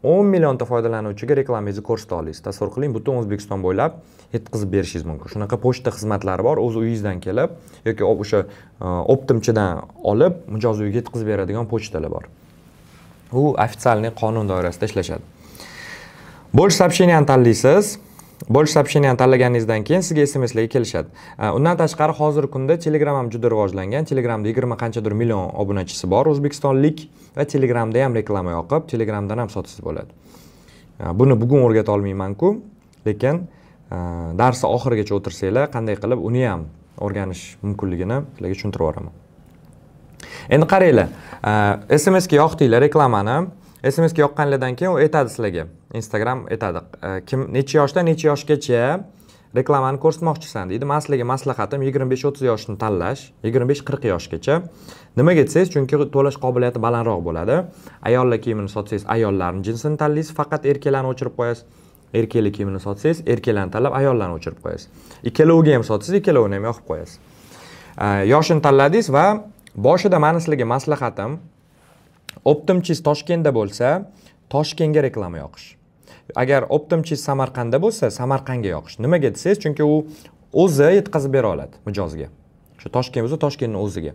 10 millionta foydalanuvchiga reklamangizni ko'rsata olasiz. Tasavvur qiling, butun O'zbekiston bo'ylab yetkazib berishingiz mumkin. Shunaqa pochta xizmatlari bor, o'z uyingizdan kelib yoki o'sha Optimchidan olib mijoz uyga yetkazib beradigan pochtalar bor. U ofitsialniy qonun doirasida ishlashadi. Больше сообщениyani tanlaysiz. Больше сообщениyani tanlaganingizdan keyin sizga SMSlarga kelishadi. Undan tashqari hozirgi kunda Telegram ham juda rivojlangan. Telegramda 20 qanchadir million obunachisi bor o'zbekistonlik va Telegramda ham reklama yoqib, Telegramdan ham sotsangiz bo'ladi. Buni bugun o'rgata olmayman-ku, lekin darsni oxirigacha o'tirsanglar, qanday qilib uni ham o'rganish mumkinligini sizlarga tushuntirib boraman. Endi qaranglar, SMS ga yoqdinglar reklamani. SMS ga yoqqanlardan keyin u aytadi sizlarga. Instagram aytadi, kim necha yoshdan necha yoshgacha reklamani ko'rsatmoqchisan deydi. Men sizlarga maslahatim 25-30 yoshni tanlash, 25-40 yoshgacha. Nimaga desangiz, chunki to'lash qobiliyati balandroq bo'ladi. Ayollar kiyimini sotsangiz, ayollarning jinsini tanlaysiz, faqat erkaklarni o'chirib qo'yasiz. Erkaklar kiyimini sotsangiz, erkaklarni tanlab, ayollarni o'chirib qo'yasiz. Ikkaloviga ham sotsangiz, ikkalovini ham yoqib qo'yasiz. Yoshini tanladingiz va boshida meni sizlarga maslahatim Optimchiz Toshkentda bo'lsa, Toshkentga reklama yoqish. Agar Optimchiz Samarqandda bo'lsa, Samarqandga yoqish. Nimaga desangiz, chunki u o'zi yetkazib bera oladi mijozga. Shu Toshkent bo'lsa, Toshkentning o'ziga.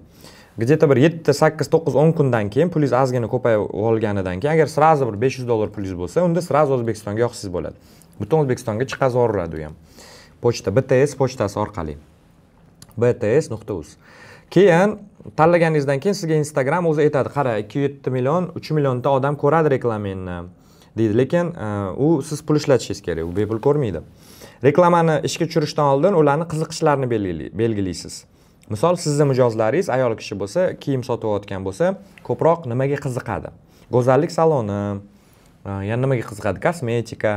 Где-то bir 7, 8, 9, 10 kundan keyin pulingiz ozgina ko'payib olganidan keyin agar srazu bir $500 pulingiz bo'lsa, unda srazu O'zbekistonga yoqsiz bo'ladi. Butun O'zbekistonga chiqazaveradi u ham. Pochta BTS pochtasi orqali. bts.uz. Keyin tanlaganingizdan keyin sizga Instagram o'zi aytadi, qara 2,7 million, 3 millionta odam ko'radi reklamangni deydi. Lekin u siz pul ishlatishingiz kerak, u bepul ko'rmaydi. Reklamani ishga tushirishdan oldin ularning qiziqishlarini belgilaysiz. Misol, sizning mijozlaringiz ayol kishi bo'lsa, kiyim sotib olgan bo'lsa, ko'proq nimaga qiziqadi? Go'zallik saloni, yana nimaga qiziqadi? Kosmetika,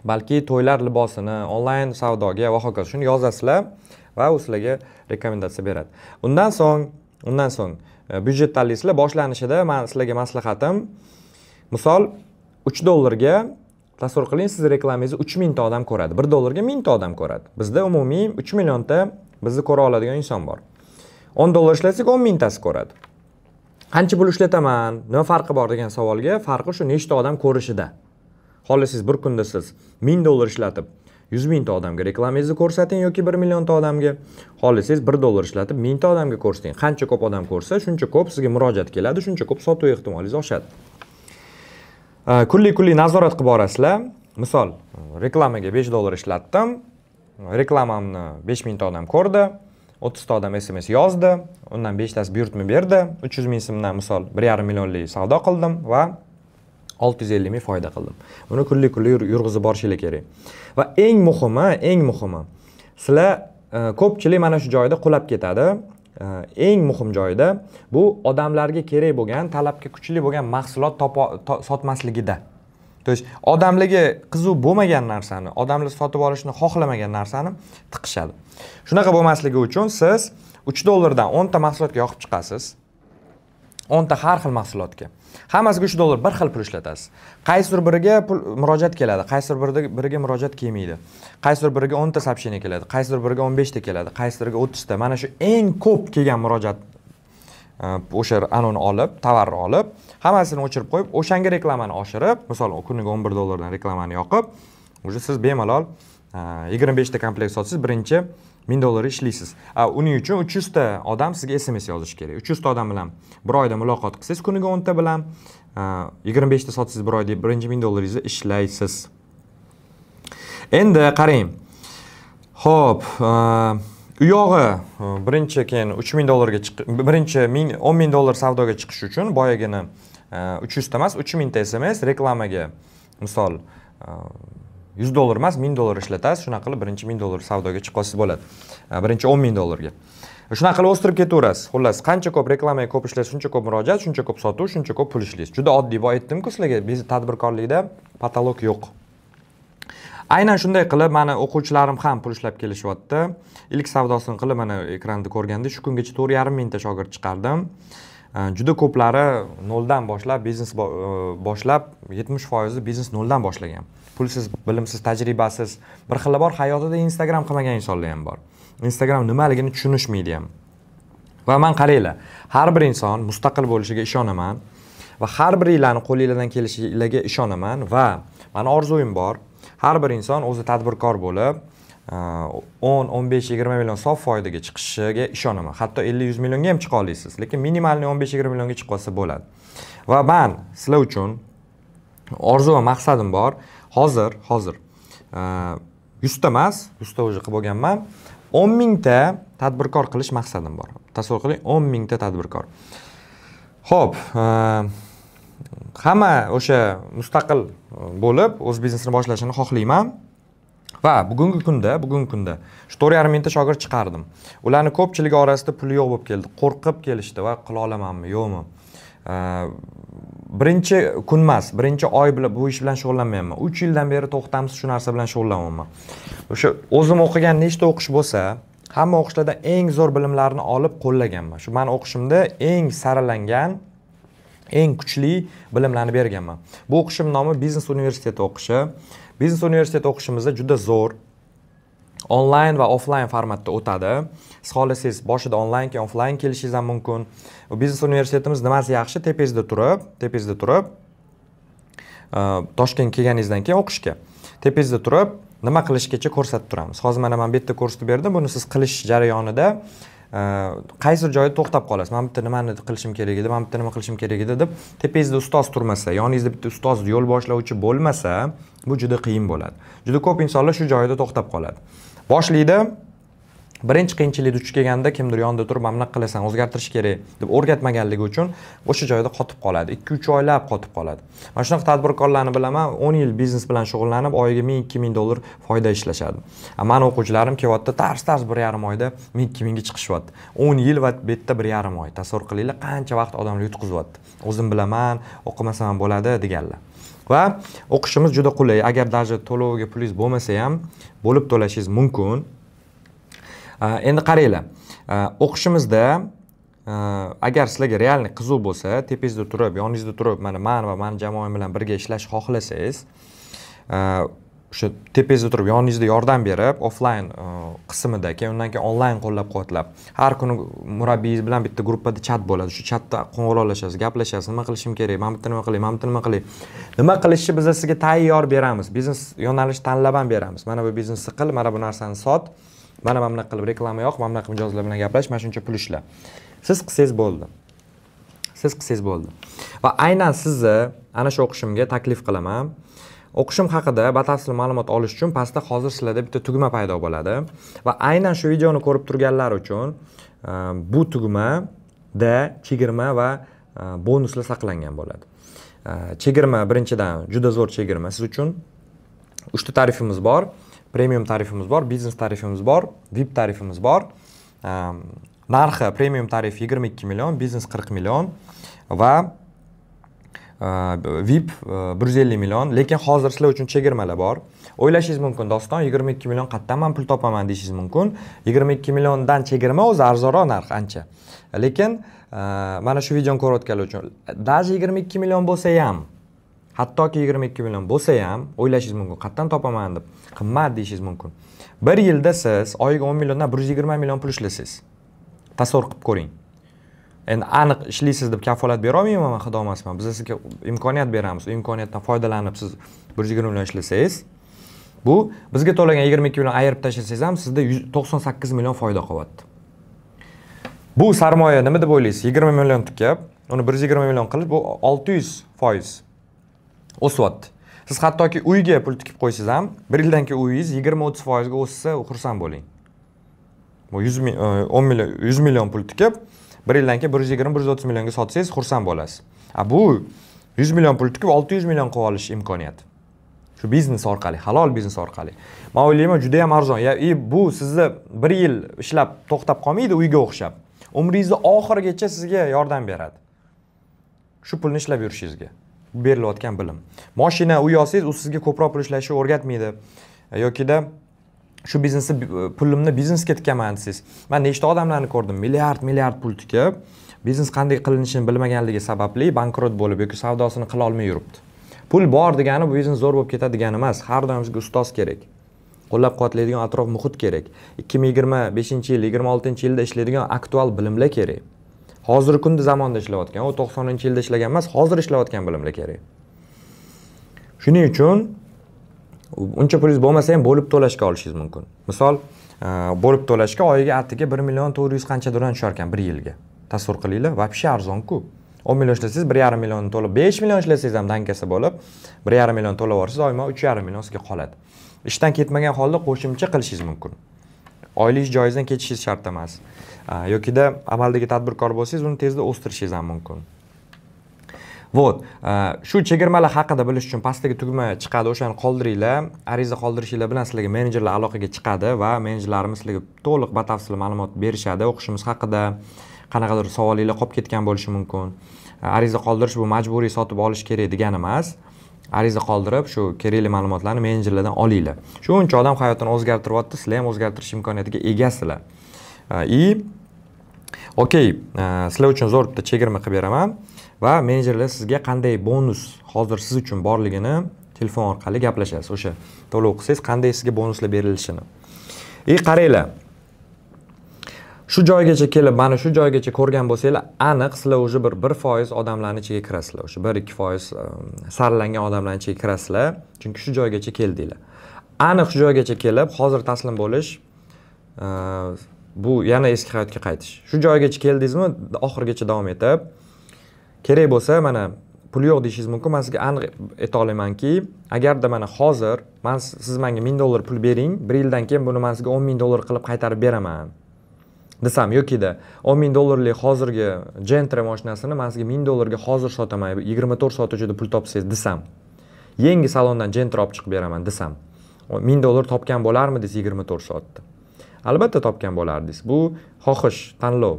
balki to'ylar libosini, onlayn savdoga va hokazo. Shuni yozasizlar va u sizlarga rekomendatsiya beradi. Undan so'ng byudjet tanlaysizlar. Boshlanishida men sizlarga maslahatim, misol $3 ga tasavvur qiling, siz reklamangizni 3000 ta odam ko'radi. $1 ga 1000 ta odam ko'radi. Bizda umumiy 3 millionta bizni ko'ra oladigan inson bor. 10 dollar ishlasak 10 mingtasi ko'radi. Qancha pul ishlataman, nima farqi bor degan savolga farqi shu nechta odam ko'rishida. Xohlasangiz bir kunda siz 1000 dollar ishlatib 100 mingta odamga reklamangizni ko'rsating yoki 1 millionta odamga, xohlasangiz 1 dollar ishlatib 1000 ta odamga ko'rsating. Qancha ko'p odam ko'rsa, shuncha ko'p sizga murojaat keladi, shuncha ko'p sotuv ehtimolingiz oshadi. Kunlik nazorat qilib borasizlar. Misol, reklamaga 5 dollar ishlatdim. Reklamamni 5000 ta odam ko'rdi. 30 ta odam SMS yozdi. Undan 5 tasi buyurtma berdi. 300 ming so'mdan misol 1,5 millionlik savdo qildim va 650 ming foyda qildim. Buni kunlik yurg'izib borishinglar kerak. Va eng muhimi, sizlar ko'pchilik mana shu joyda qulab ketadi. Eng muhim joyda bu odamlarga kerak bo'lgan, talabga kuchli bo'lgan mahsulot sotmasligida. То есть odamlarga qiziq bo'lmagan narsani, odamlar sotib olishni xohlamagan narsani tiqishadi. Shunaqa bo'lmasligi uchun siz 3 dollardan 10 ta mahsulotga yoqib chiqasiz. 10 ta har xil mahsulotga. Hammasiga 3 dollar bir xil pul ishlatasiz. Qaysi biriga pul murojaat keladi, qaysi biriga murojaat kelmaydi. Qaysi biriga 10 ta сообщение keladi, qaysi biriga 15 ta keladi, qaysi biriga 30 ta. Mana shu eng ko'p kelgan murojaat o'sha anoni olib, tovarni olib, hammasini o'chirib qo'yib, o'shanga reklamani oshirib, misol kuniga 11 dollardan reklamani yoqib, o'sha siz bemalol 25 ta komplekt sotsangiz, birinchi 1000 dollar ishlaysiz. Uning uchun 300 ta odam sizga SMS yozish kerak. 300 ta odam bilan bir oyda muloqot qilsangiz, kuniga 10 ta bilan 25 ta sotsangiz bir oyda birinchi 1000 dollaringizni ishlaysiz. Endi qarang. Xo'p, u yog'i birinchi keyin 3000 dollarga birinchi 10 ming dollar savdoga chiqish uchun boyagini 300 ta emas, 3000 ta SMS reklamaga misol 100 dollar emas, 1000 dollar ishlatasiz. Shunaqa qilib birinchi 1000 dollar savdoga chiqasiz bo'ladi. Birinchi 10 ming dollarga. Shunaqa qilib o'stirib ketaverasiz. Xullas, qancha ko'p reklamaga ko'p ishlaysiz, shuncha ko'p murojaat, shuncha ko'p sotuv, shuncha ko'p pul ishlaysiz. Juda oddiy, boya aytdim-ku sizlarga, tadbirkorlikda patolog yo'q. Aynan shunday qilib mana o'quvchilarim ham pul ishlab kelishyapti. Ilk savdosini qilib mana ekranda ko'rganda shu kungacha 4,5 mingta shogird chiqardim. Juda ko'plari noldan boshlab biznes boshlab 70% biznes noldan boshlagan. Pulsiz, bilimsiz, tajribasiz, bir xil bor, hayotida Instagram qilmagan insonlar ham bor. Instagram nimaligini tushunishmaydi ham. Va men qaranglar, har bir inson mustaqil bo'lishiga ishonaman va har biringlarning qo'lingizdan kelishiga ishonaman va meni orzuyim bor. Har bir inson o'zi tadbirkor bo'lib 10, 15, 20 million sof foydaga chiqishiga ishonaman. Hatto 50, 100 millionga ham chiqa olasiz, lekin minimalni 15, 20 millionga chiqib qolsa bo'ladi. Va men sizlar uchun orzu va maqsadim bor. Hozir 100 ta emas, 100 ta o'zi qilib bo'lganman. 10 mingta tadbirkor qilish maqsadim bor. Tasavvur qiling, 10 mingta tadbirkor. Xo'p, hamma o'sha mustaqil bo'lib o'z biznesini boshlashini xohlayman. Va bugungi kunda 4,5 mingta shogird chiqardim. Ularning ko'pchiligi orasida puli yo'q bo'lib keldi. Qo'rqib kelishdi va qila olamanmi, yo'qmi? Birinchi kun emas, birinchi oy bilan bu ish bilan shug'ullanmayapman. 3 yildan beri to'xtamsiz shu narsa bilan shug'ullanyapman. O'sha o'zim o'qigan nechta o'qish bo'lsa, hamma o'qishlardan eng zo'r bilimlarni olib qo'llaganman. Shu meni o'qishimda eng saralangan, eng kuchli bilimlarni berganman. Bu o'qishim nomi Biznes universiteti o'qishi. Biznes universiteti o'qishimizda juda zo'r onlayn va offlayn formatda o'tadi. Siz xohlasangiz boshida onlayn, keyin offlayn kelishingiz ham mumkin. Biznes universitetimiz nimasi yaxshi? Tepangizda turib Toshkentga kelganingizdan keyin o'qishga. Tepangizda turib nima qilishgacha ko'rsatib turamiz. Hozir mana men bu yerda ko'rsatib berdim. Buni siz qilish jarayonida qaysi joyda to'xtab qolasiz. Men bitta nimani qilishim kerak edi, men bitta nima qilishim kerak edi deb tepangizda ustoz turmasa, yoningizda bitta ustoz yo'l boshlovchi bo'lmasa, bu juda qiyin bo'ladi. Juda ko'p insonlar shu joyda to'xtab qoladi. Boshlaydi, birinchi qiyinchilik duch kelganda kimdir yonida turib, "Mana bunaqa qilasan, o'zgartirish kerak" deb o'rgatmaganligi uchun o'sha joyda qotib qoladi. 2-3 oylab qotib qoladi. Mana shunaqa tadbirkorlarni bilaman, 10 yil biznes bilan shug'ullanib, oyiga 1000-2000 dollar foyda ishlashadi. Meni o'quvchilarim kelyapti, tars 1,5 oyda 1000-2000 ga chiqishyapti. 10 yil va bu yerda 1,5 oy. Tasavvur qilinglar, qancha vaqt odamlar yutqizyapti. O'zim bilaman, o'qimasam ham bo'ladi deganlar. Va o'qishimiz juda qulay. Agar даже to'loviga pulingiz bo'lmasa ham, bo'lib to'lashingiz mumkin. Endi qaranglar, o'qishimizda agar sizlarga realniy qiziq bo'lsa, tepangizda turib, yoningizda turib, men va men jamoam bilan birga ishlash xohlasangiz, o'sha tepangizda turib yoningizda yordam berib, offlayn qismida, keyin undan keyin onlayn qo'llab-quvvatlab. Har kuni murabbiyingiz bilan bitta gruppada chat bo'ladi. Shu chatda qo'ng'iroqlashasiz, gaplashasiz, nima qilishim kerak, mana bitta nima qilay, mana bitta nima qilay. Nima qilishni biz sizga tayyor beramiz. Biznes yo'nalish tanlab ham beramiz. Mana bu biznesni qil, mana bu narsani sot. Mana bunaqa qilib reklama yo'q, mana bunaqa mijozlar bilan gaplash, mana shuncha pul ishla. Siz qilsangiz bo'ldi. Siz qilsangiz bo'ldi. Va aynan sizni ana shu o'qishimga taklif qilaman. O'qishim haqida batafsil ma'lumot olish uchun pastda hozir sizlarda bitta tugma paydo bo'ladi va aynan shu videoni ko'rib turganlar uchun bu tugmada chegirma va bonuslar saqlangan bo'ladi. Chegirma birinchidan juda zo'r chegirma siz uchun. 3 ta tarifimiz bor. Premium tarifimiz bor, biznes tarifimiz bor, VIP tarifimiz bor. Narxi premium tarif 22 million, biznes 40 million va VIP 150 million, lekin hozir sizlar uchun chegirmalar bor. O'ylashingiz mumkin, doston 22 million qayerdan men pul topaman deyishingiz mumkin. 22 milliondan chegirma o'zi arzonroq narx ancha. Lekin mana shu videoni ko'rayotganlar uchun даже 22 million bo'lsa ham, hattoki 22 million bo'lsa ham o'ylashingiz mumkin, qayerdan topaman deb qimmat deyishingiz mumkin. Bir yilda siz oyiga 10 milliondan 120 million pul ishlaysiz. Tasavvur qilib ko'ring. Endi aniq ishlaysiz deb kafolat bera olmayman, men xudo emasman. Biz sizga imkoniyat beramiz. U imkoniyatdan foydalanib siz 120 million ishlasangiz, bu bizga to'lagan 22 million ayirib tashlasangiz ham sizda 98 million foyda qolyapti. Bu sarmoya nima deb o'ylaysiz? 20 million tikib, uni 120 million qilish bu 600% o'syapti. Siz hattoki uyga pul tikib qo'ysangiz ham, bir yildan keyin uyingiz 20-30% ga o'ssa, xursand bo'ling. Bu 100 million pul tikib, bir yildan keyin 120-130 millionga sotsangiz xursand bo'lasiz. Bu 100 million pul tikib 600 million qilib olish imkoniyati. Shu biznes orqali, halol biznes orqali. Men o'ylayman, juda ham arzon. Bu sizni bir yil ishlab to'xtab qolmaydi uyga o'xshab. Umringizni oxirigacha sizga yordam beradi. Shu pulni ishlab yurishingizga. Bu berilayotgan bilim. Mashina uy olsangiz, u sizga ko'proq pul ishlashni o'rgatmaydi. Yokida shu biznesni pulimni biznesga tikaman desiz. Men nechta odamlarni ko'rdim, milliard pul tikib, biznes qanday qilinishini bilmaganligi sababli bankrot bo'lib yoki savdosini qila olmay yuribdi. Pul bor degani bu biznes zo'r bo'lib ketadi degani emas. Har doim sizga ustoz kerak. Qo'llab-quvvatlaydigan atrof muhit kerak. 2025-yil, 26-yilda ishlaydigan aktual bilimlar kerak. Hozirgi kunda zamonda ishlayotgan, u 90-yilda ishlagan emas, hozir ishlayotgan bilimlar kerak. Shuning uchun uncha pulingiz bo'lmasa ham bo'lib to'lashga olishingiz mumkin. Misol, bo'lib to'lashga oyiga atiga 1 million 400 qanchadan tushar ekan bir yilga. Tasavvur qilinglar, vobshe arzon-ku. 10 million ishlasangiz 1,5 million to'lab, 5 million ishlasangiz ham dankasi bo'lib, 1,5 million to'lab olsangiz, oyma 3,5 million sizga qoladi. Ishdan ketmagan holda qo'shimcha qilishingiz mumkin. Oylik joyingizdan ketishingiz shart emas. Yokida amaldagi tadbirkor bo'lsangiz, uni tezda o'stirishingiz ham mumkin. Vot, shu chegirmalar haqida bilish uchun pastdagi tugma chiqadi, o'shani qoldiringlar. Ariza qoldirishinglar bilan sizlarga menejerlar aloqaga chiqadi va menejerlarimiz sizlarga to'liq batafsil ma'lumot berishadi. O'qishimiz haqida qanaqadir savolinglar qolib ketgan bo'lishi mumkin. Ariza qoldirish bu majburiy sotib olish kerak degani emas. Ariza qoldirib, shu kerakli ma'lumotlarni menejerlardan olinglar. Shuncha odam hayotini o'zgartiryapti, sizlar ham o'zgartirish imkoniyatiga egasizlar. Okey, sizlar uchun zo'r bitta chegirma qilib beraman va menejerlar sizga qanday bonus hozir siz uchun borligini telefon orqali gaplashasiz. O'sha to'lov qilsangiz qanday sizga bonuslar berilishini. Qaranglar. Shu joygacha kelib, mana shu joygacha ko'rgan bo'lsanglar, aniq sizlar o'sha 1% odamlarning ichiga kirasizlar. O'sha 1-2% sarlangan odamlarning ichiga kirasizlar, chunki shu joygacha keldinglar. Aniq shu joygacha kelib, hozir taslim bo'lish bu yana eski hayotga qaytish. Shu joygacha keldingizmi, oxirigacha davom etib, kerak bo'lsa, mana pul yo'q deyishingiz mumkin. Men sizga aniq ayta olamanki, agarda mana hozir siz menga $1000 pul bering, bir yildan keyin buni men sizga $10,000 qilib qaytarib beraman desam, yokida $10,000lik hozirgi Gentra mashinasini men sizga $1000 ga hozir sotaman, 24 soat ichida pul topsangiz desam, yangi salondan Gentra olib chiqib beraman desam, $1000 topgan bo'larmidingiz 24 soatda? Albatta topgan bo'lardingiz. Bu xohish, tanlov.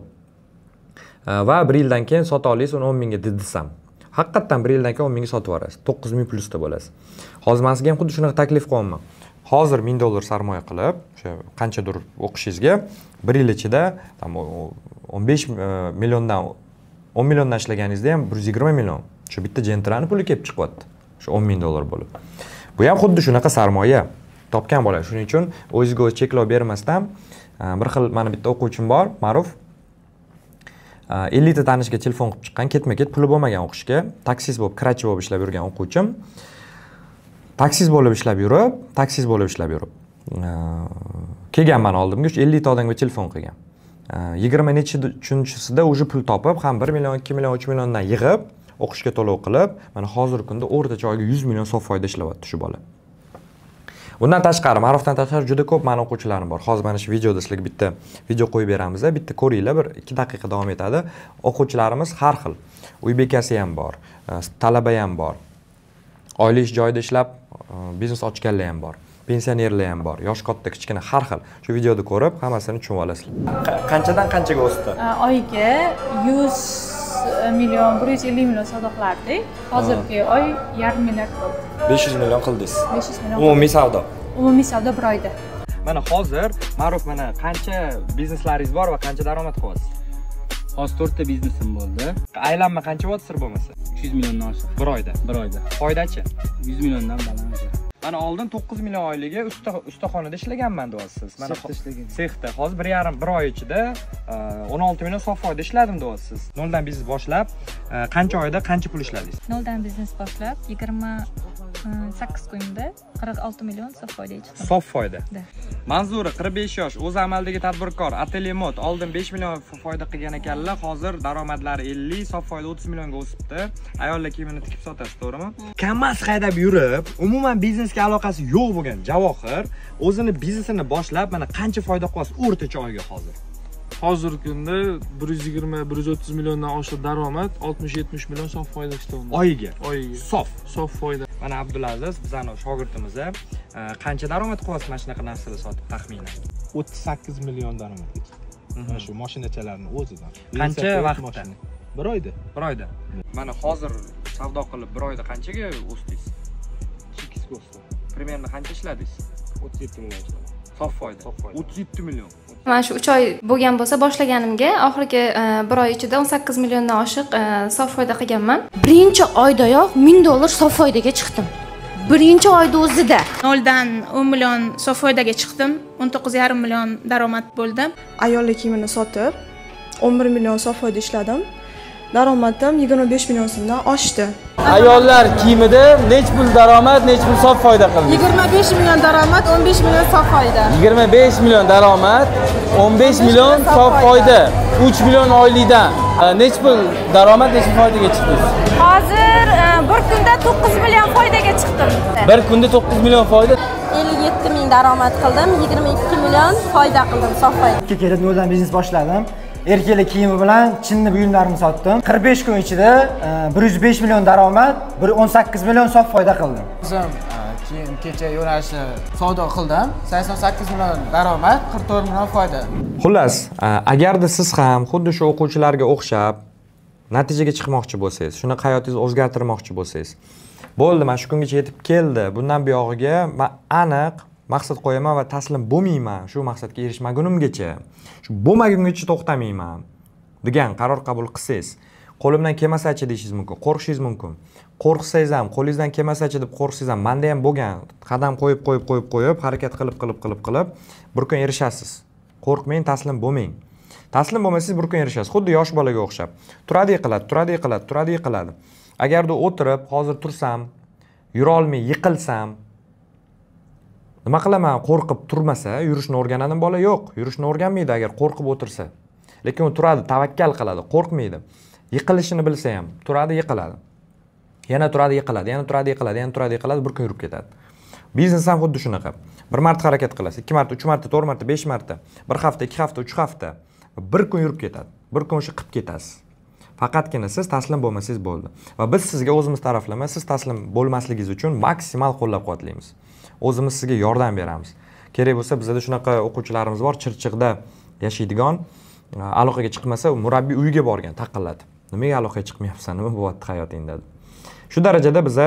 Va bir yildan keyin sota olasiz, uni 10 mingga desam. Haqiqatan bir yildan keyin 10 mingga sotib olasiz. 9000 plusda bo'lasiz. Hozir men sizga ham xuddi shunaqa taklif qilyapman. Hozir $1000 sarmoya qilib, o'sha qanchadir o'qishingizga bir yil ichida 15 milliondan 10 milliondan ishlaganingizda ham 120 million. Shu bitta Gentrani puli kelib chiqyapti. Shu $10,000 bo'lib. Bu ham xuddi shunaqa sarmoya topgan bo'ladi. Shuning uchun o'zingizga o'z cheklov bermasdan bir xil mana bitta o'quvchim bor, Ma'ruf. 50 ta tanishga telefon qilib chiqqan, ketma-ket puli bo'lmagan o'qishga, taksist bo'lib, kirachi bo'lib ishlab yurgan o'quvchim. Taksist bo'lib ishlab yurib, kelganman oldimga 50 ta odamga telefon qilgan. 20 nechinchisida уже pul topib, ham 1 million, 2 million, 3 milliondan yig'ib, o'qishga to'lov qilib, mana hozirgi kunda o'rtacha oyga 100 million sof foyda ishlayapti shu bola. Bundan tashqari, Ma'rufdan tashqari juda ko'p meni o'quvchilarim bor. Hozir mana shu videoda sizlarga bitta video qo'yib beramiz, bitta ko'ringlar, bir 2 daqiqa davom etadi. O'quvchilarimiz har xil. Uy bekasi ham bor, talaba ham bor. Oila ish joyida ishlab, biznes ochganlar ham bor. Pensionerlar ham bor, yosh katta kichkina har xil. Shu videoda ko'rib, hammasini tushunib olasizlar. Qanchadan qanchaga o'sdi? Oyga 100 million, 150 million savdo qilardik. Hozirgi oy 1,5 milliard bo'ldi. 500 million qildingiz. 500 million. Umumiy savdo. Umumiy savdo bir oyda. Mana hozir Ma'ruf mana qancha bizneslaringiz bor va qancha daromad qilyapsiz? Hozir 4 ta biznesim bo'ldi. Aylanma qancha bo'lyapti sir bo'lmasa? 300 milliondan oshiq. Bir oyda. Foydachi? 100 milliondan baland. Mana oldin 9 million oyligi ustaxonada ishlaganman deyapsiz. Mana sexda hozir 1,5 oy ichida 16 million sof foyda ishladim deyapsiz. Noldan biznes boshlab qancha oyda qancha pul ishladingiz? Noldan biznes boshlab 28 kunda 46 million sof foyda chiqdi. Sof foyda. Manzura 45 yosh, o'z amaldagi tadbirkor, Atelier Mod oldin 5 million foyda qilgan ekanlar, hozir daromadlari 50, sof foyda 30 millionga o'sibdi. Ayollar kiyimini tikib sotasiz, to'g'rimi? Kamaz haydab yurib, umuman biznesga aloqasi yo'q bo'lgan Javohir o'zini biznesini boshlab, mana qancha foyda qilyapsiz o'rtacha oyga hozir? Hozirgi kunda 120-130 milliondan oshiq daromad, 60-70 million sof foyda ishlayapti. Oyiga. Sof foyda. Mana Abdulaziz, bizning shogirdimiz, qancha daromad qilyapsiz mana shunaqa narsalar sotib taxminan? 38 million daromad chiqdi. Mana shu mashinachalarning o'zidan. Qancha vaqtda? Bir oyda. Mana hozir savdo qilib bir oyda qanchaga o'sdingiz? 8 ga o'sdi. Примерно qancha ishladingiz? 37 million ishladim. Sof foyda. 37 million. Mana shu 3 oy bo'lgan bo'lsa, boshlaganimga oxirgi bir oy ichida 18 milliondan oshiq sof foyda qilganman. Birinchi oydayoq $1000 sof foydaga chiqdim. Birinchi oyda o'zida. Noldan 10 million sof foydaga chiqdim. 19,5 million daromad bo'ldi. Ayollar kiyimini sotib 11 million sof foyda ishladim. Daromadim 25 million so'mdan oshdi. Ayollar kiyimida nech pul daromad, nech pul sof foyda qildingiz? 25 million daromad, 15 million sof foyda. 25 million daromad, 15 million sof foyda, 3 million oylikdan. Nech pul daromad, nech pul foydaga chiqdingiz? Hozir bir kunda 9 million foydaga chiqdim. Bir kunda 9 million foyda. 57 ming daromad qildim, 22 million foyda qildim sof foyda. Ikki kelib noldan biznes boshladim. Erkaklar kiyimi bilan chinni buyumlarimni sotdim. 45 kun ichida 105 million daromad, 18 million sof foyda qildim. O'zim keyin kecha yo'nalishni savdo qildim. 88 million daromad, 44 million foyda. Xullas, agarda siz ham xuddi shu o'quvchilarga o'xshab natijaga chiqmoqchi bo'lsangiz, shuni hayotingizni o'zgartirmoqchi bo'lsangiz, bo'ldi, mana shu kungacha yetib keldi. Bundan buyog'iga men aniq maqsad qo'yaman va taslim bo'lmayman shu maqsadga erishmagunimgacha. Shu bo'lmagungacha to'xtamayman degan qaror qabul qilsangiz, qo'limdan kelmasa-chi deyishingiz mumkin, qo'rqishingiz mumkin. Qo'rqsangiz ham, qo'lingizdan kelmasa-chi deb qo'rqsangiz ham, menda ham bo'lgan. Qadam qo'yib, harakat qilib bir kun erishasiz. Qo'rqmang, taslim bo'lmang. Taslim bo'lmasangiz bir kun erishasiz. Xuddi yosh bolaga o'xshab. Turadi yiqiladi. Agarda o'tirib, hozir tursam, yura olmay yiqilsam, nima qilaman? Qo'rqib turmasa, yurishni o'rganadi bola? Yo'q, yurishni o'rganmaydi agar qo'rqib o'tirsa. Lekin u turadi, tavakkal qiladi, qo'rqmaydi. Yiqilishini bilsa ham, turadi, yiqiladi. Yana turadi, yiqiladi, bir kun yurib ketadi. Biznes ham xuddi shunaqa. Bir marta harakat qilasiz, 2 marta, 3 marta, 4 marta, 5 marta, bir hafta, 2 hafta, 3 hafta, bir kun yurib ketadi. Bir kun o'sha qilib ketasiz. Faqatgina siz taslim bo'lmasangiz bo'ldi. Va biz sizga o'zimiz taraflama, siz taslim bo'lmasligingiz uchun maksimal qo'llab-quvvatlaymiz. O'zimiz sizga yordam beramiz. Kerak bo'lsa, bizda shunaqa o'quvchilarimiz bor, Chirchiqda yashaydigan, aloqaga chiqmasa, murabbiy uyiga borgan, taqillatib. Nimaga aloqaga chiqmayapsan? Nima bo'lyapti hayotingda? Shu darajada biz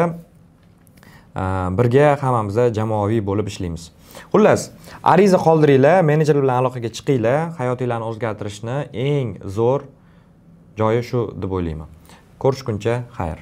birga hammamiz jamoaviy bo'lib ishlaymiz. Xullas, ariza qoldiringlar, menejer bilan aloqaga chiqinglar, hayotinglarni o'zgartirishni eng zo'r joyi shu deb o'ylayman. Ko'rishguncha xayr.